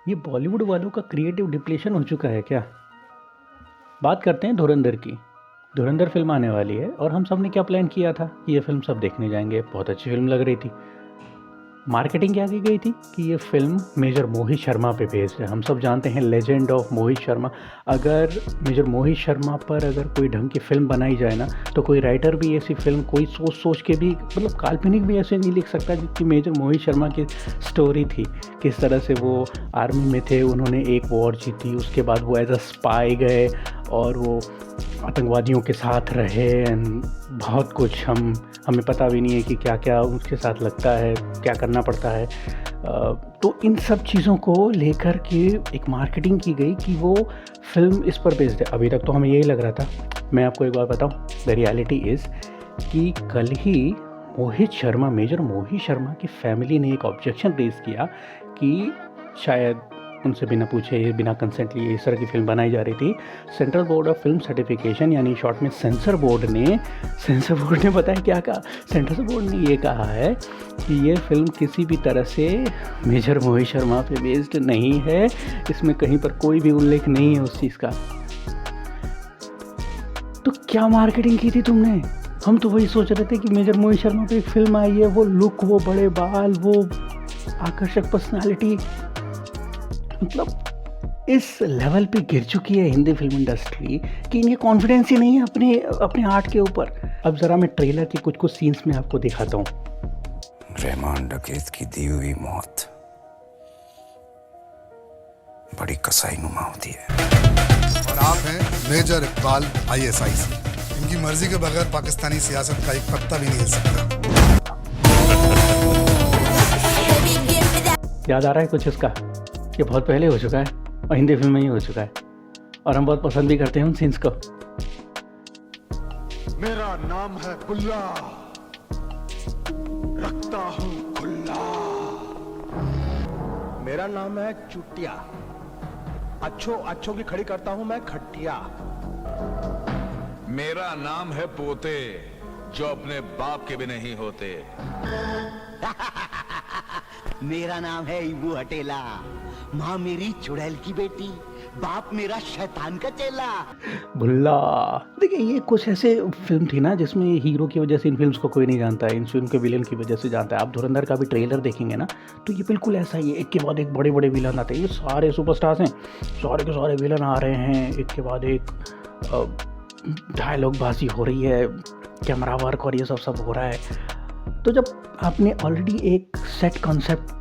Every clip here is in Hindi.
ये बॉलीवुड वालों का क्रिएटिव डिप्लेशन हो चुका है क्या? बात करते हैं धुरंधर की। धुरंधर फ़िल्म आने वाली है और हम सब ने क्या प्लान किया था कि ये फ़िल्म सब देखने जाएँगे, बहुत अच्छी फ़िल्म लग रही थी। मार्केटिंग क्या की गई थी कि ये फ़िल्म मेजर मोहित शर्मा पे बेस्ड है। हम सब जानते हैं लेजेंड ऑफ मोहित शर्मा। अगर मेजर मोहित शर्मा पर अगर कोई ढंग की फ़िल्म बनाई जाए ना, तो कोई राइटर भी ऐसी फ़िल्म कोई सोच के भी मतलब काल्पनिक भी ऐसे नहीं लिख सकता जितनी मेजर मोहित शर्मा की स्टोरी थी। किस तरह से वो आर्मी में थे, उन्होंने एक वॉर जीती, उसके बाद वो एज़ अ स्पाई गए और वो आतंकवादियों के साथ रहे एंड बहुत कुछ हमें पता भी नहीं है कि क्या-क्या उसके साथ लगता है, क्या करना पड़ता है। तो इन सब चीज़ों को लेकर के एक मार्केटिंग की गई कि वो फ़िल्म इस पर बेस्ड है। अभी तक तो हमें यही लग रहा था। मैं आपको एक बात बताऊँ, द रियलिटी इज़ कि कल ही मेजर मोहित शर्मा की फैमिली ने एक ऑब्जेक्शन रेज़ किया कि शायद उनसे बिना पूछे, बिना कंसेंट लिए इस तरह की फ़िल्म बनाई जा रही थी। Central board of film certification यानी शॉर्ट में सेंसर बोर्ड ने पता है क्या कहा? सेंसर बोर्ड ने ये कहा है कि ये फ़िल्म किसी भी तरह से मेजर मोहित शर्मा पे बेस्ड नहीं है। इसमें कहीं पर कोई भी उल्लेख नहीं है उस चीज़ का। तो क्या मार्केटिंग की थी तुमने? हम तो वही सोच रहे थे कि मेजर मोहित शर्मा पे एक फ़िल्म आई है, वो लुक, वो बड़े बाल, वो आकर्षक पर्सनैलिटी, मतलब इस लेवल पे गिर चुकी है हिंदी फिल्म इंडस्ट्री कि इन्हें कॉन्फिडेंस ही नहीं है अपने आर्ट के ऊपर। अब ज़रा मैं ट्रेलर के कुछ सीन्स में आपको दिखाता हूँ। रहमान डकैत की दी हुई मौत बड़ी कसाईनुमा होती है। और आप हैं मेजर इकबाल ISIC। इनकी मर्जी के बगैर पाकिस्तानी सियासत का एक पत्ता भी नहीं हिल सकता। याद आ रहा है कुछ इसका? ये बहुत पहले हो चुका है और हिंदी फिल्म में ही हो चुका है और हम बहुत पसंद भी करते हैं उन सीन्स को। मेरा नाम है बुल्ला, रखता हूं खुल्ला। मेरा नाम है चुटिया, अच्छों की खड़ी करता हूं मैं खटिया। मेरा नाम है पोते, जो अपने बाप के भी नहीं होते। मेरा नाम है इबू हटेला, माँ मेरी चुड़ैल की बेटी, बाप मेरा शैतान का चेला। भुल्ला। देखिए ये कुछ ऐसे फिल्म थी ना जिसमें हीरो की वजह से इन फिल्म्स को कोई नहीं जानता है, इन फिल्म के विलन की वजह से जानता है। आप धुरंधर का भी ट्रेलर देखेंगे ना तो ये बिल्कुल ऐसा ही है। एक के बाद एक बड़े बड़े विलन आते हैं, ये सारे सुपरस्टार्स हैं, सारे के सारे विलन आ रहे हैं, एक के बाद एक डायलॉग बाजी हो रही है, कैमरा वर्क और ये सब हो रहा है। तो जब आपने ऑलरेडी एक सेट कॉन्सेप्ट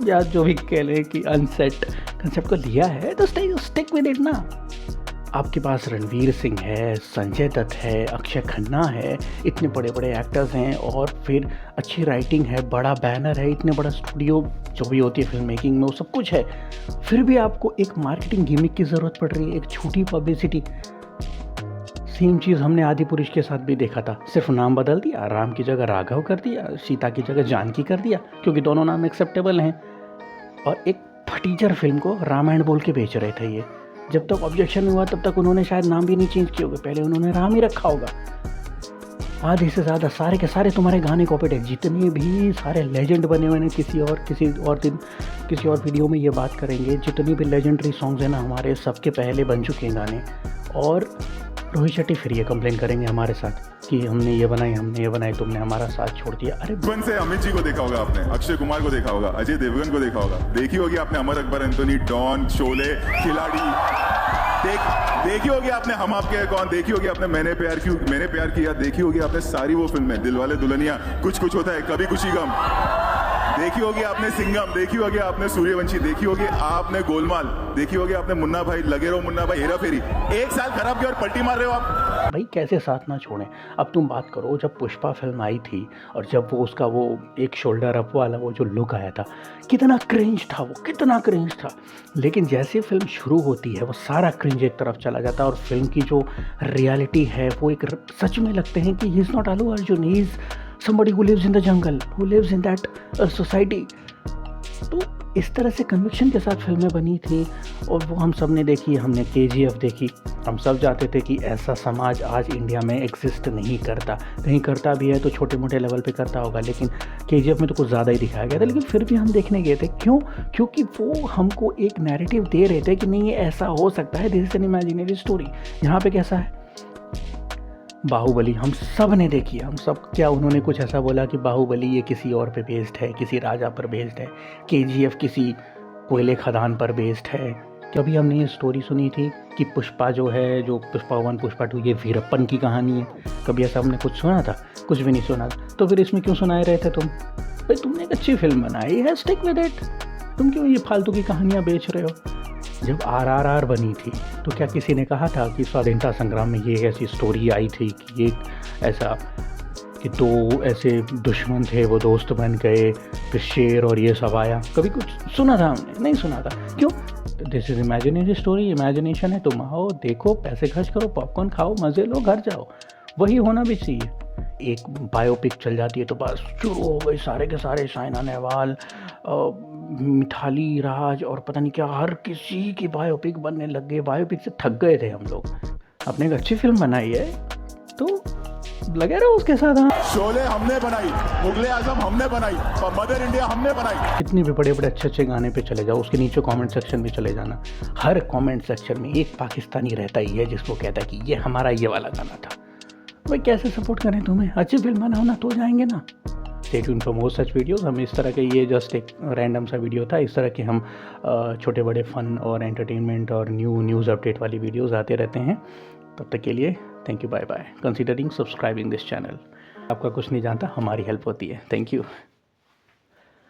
या जो भी कह लें कि अनसेट कंसेप्ट को लिया है तो स्टिक विद इट ना। आपके पास रणवीर सिंह है, संजय दत्त है, अक्षय खन्ना है, इतने बड़े बड़े एक्टर्स हैं और फिर अच्छी राइटिंग है, बड़ा बैनर है, इतने बड़ा स्टूडियो जो भी होती है फिल्म मेकिंग में वो सब कुछ है। फिर भी आपको एक मार्केटिंग गिमिक की ज़रूरत पड़ रही है, एक छोटी पब्लिसिटी। सेम चीज़ हमने आदि पुरुष के साथ भी देखा था, सिर्फ नाम बदल दिया, राम की जगह राघव कर दिया, सीता की जगह जानकी कर दिया, क्योंकि दोनों नाम एक्सेप्टेबल हैं। और एक फटीचर फिल्म को रामायण बोल के बेच रहे थे ये। जब तक ऑब्जेक्शन हुआ तब तक उन्होंने शायद नाम भी नहीं चेंज किए होंगे, पहले उन्होंने राम ही रखा होगा। आधे से ज़्यादा सारे के सारे तुम्हारे गाने कॉपीड है, जितने भी सारे लेजेंड बने हुए हैं। किसी और दिन किसी और वीडियो में ये बात करेंगे, जितनी भी लेजेंडरी सॉन्ग्स हैं ना हमारे, सबके पहले बन चुके हैं गाने। और रोहित शेट्टी फिर ये कंप्लेन करेंगे हमारे साथ कि हमने ये बनाई, तुमने हमारा साथ छोड़ दिया। अरे बचपन से अमित जी को देखा होगा आपने, अक्षय कुमार को देखा होगा, अजय देवगन को देखा होगा, देखी होगी आपने अमर अकबर एंथोनी, डॉन, शोले, खिलाड़ी, देखी होगी आपने हम आपके हैं कौन, देखी होगी आपने मैंने प्यार किया, देखी होगी आपने सारी वो फिल्में, दिलवाले दुल्हनिया, कुछ होता है, कभी खुशी गम, देखी होगी आपने सिंघम, देखी होगी आपने सूर्यवंशी, देखी होगी आपने गोलमाल, देखी होगी आपने मुन्ना भाई, लगे रहो मुन्ना भाई, हेरा फेरी। एक साल खराब किया और पलटी मार रहे हो आप। भाई कैसे साथ ना छोड़ें। अब तुम बात करो, जब पुष्पा फिल्म आई थी और जब वो उसका वो एक शोल्डर अप वाला वो जो लुक आया था, कितना क्रिंज था। लेकिन जैसे फिल्म शुरू होती है वो सारा क्रिंज एक तरफ चला जाता है और फिल्म की जो रियलिटी है वो एक सच में लगते हैं कि he is not Allu Arjun, he is somebody who lives in the jungle, who lives in that society. तो इस तरह से कन्विक्शन के साथ फिल्में बनी थी और वो हम सब ने देखी। हमने KGF देखी, हम सब जानते थे कि ऐसा समाज आज इंडिया में एग्जिस्ट नहीं करता, कहीं करता भी है तो छोटे मोटे लेवल पे करता होगा, लेकिन KGF में तो कुछ ज़्यादा ही दिखाया गया था। लेकिन फिर भी हम देखने गए थे, क्यों? क्योंकि वो हमको एक नैरेटिव दे रहे थे कि नहीं ये ऐसा हो सकता है, this is an imaginary story. यहाँ पे कैसा है, बाहुबली हम सब ने देखी है, हम सब, क्या उन्होंने कुछ ऐसा बोला कि बाहुबली ये किसी और पे बेस्ड है, किसी राजा पर बेस्ड है, KGF किसी कोयले खदान पर बेस्ड है? कभी हमने ये स्टोरी सुनी थी कि पुष्पा जो है, जो पुष्पा 1 पुष्पा 2 ये वीरप्पन की कहानी है? कभी ऐसा हमने कुछ सुना था? कुछ भी नहीं सुना था। तो फिर इसमें क्यों सुनाए रहे थे तुम? भाई तुमने एक अच्छी फिल्म बनाई है, स्टिक विद इट, तुम क्यों ये फालतू की कहानियाँ बेच रहे हो? जब RRR बनी थी तो क्या किसी ने कहा था कि स्वाधीनता संग्राम में ये ऐसी स्टोरी आई थी कि ये ऐसा कि 2 ऐसे दुश्मन थे, वो दोस्त बन गए, फिर शेर और ये सब आया? कभी कुछ सुना था हमने? नहीं सुना था। क्यों? This is imaginary story, imagination है। तुम आओ, देखो, पैसे खर्च करो, पॉपकॉर्न खाओ, मज़े लो, घर जाओ। वही होना भी चाहिए। एक बायोपिक चल जाती है तो बस शुरू हो गई, सारे के सारे साइना नेहवाल, मिथाली राज और पता नहीं क्या, हर किसी की बायोपिक बनने लग गए। बायोपिक से थक गए थे हम लोग। आपने एक अच्छी फिल्म बनाई है तो लगे रहो उसके साथ। हाँ, शोले हमने बनाई, मुगले आजम हमने बनाई, और मदर इंडिया हमने बनाई। कितने भी बड़े बड़े अच्छे अच्छे गाने पे चले जाओ, उसके नीचे कमेंट सेक्शन में चले जाना, हर कमेंट सेक्शन में एक पाकिस्तानी रहता ही है जिसको कहता है कि ये हमारा ये वाला गाना था। भाई कैसे सपोर्ट करें तुम्हें? अच्छी फिल्म बनाओ ना, तो जाएंगे ना। Stay tuned for more such videos. हम इस तरह के, ये जस्ट एक रैंडम सा वीडियो था, इस तरह के हम छोटे बड़े फन और एंटरटेनमेंट और न्यूज़ अपडेट वाली वीडियोस आते रहते हैं। तब तक के लिए thank you, bye bye. Considering subscribing this channel. आपका कुछ नहीं जानता, हमारी हेल्प होती है। Thank you.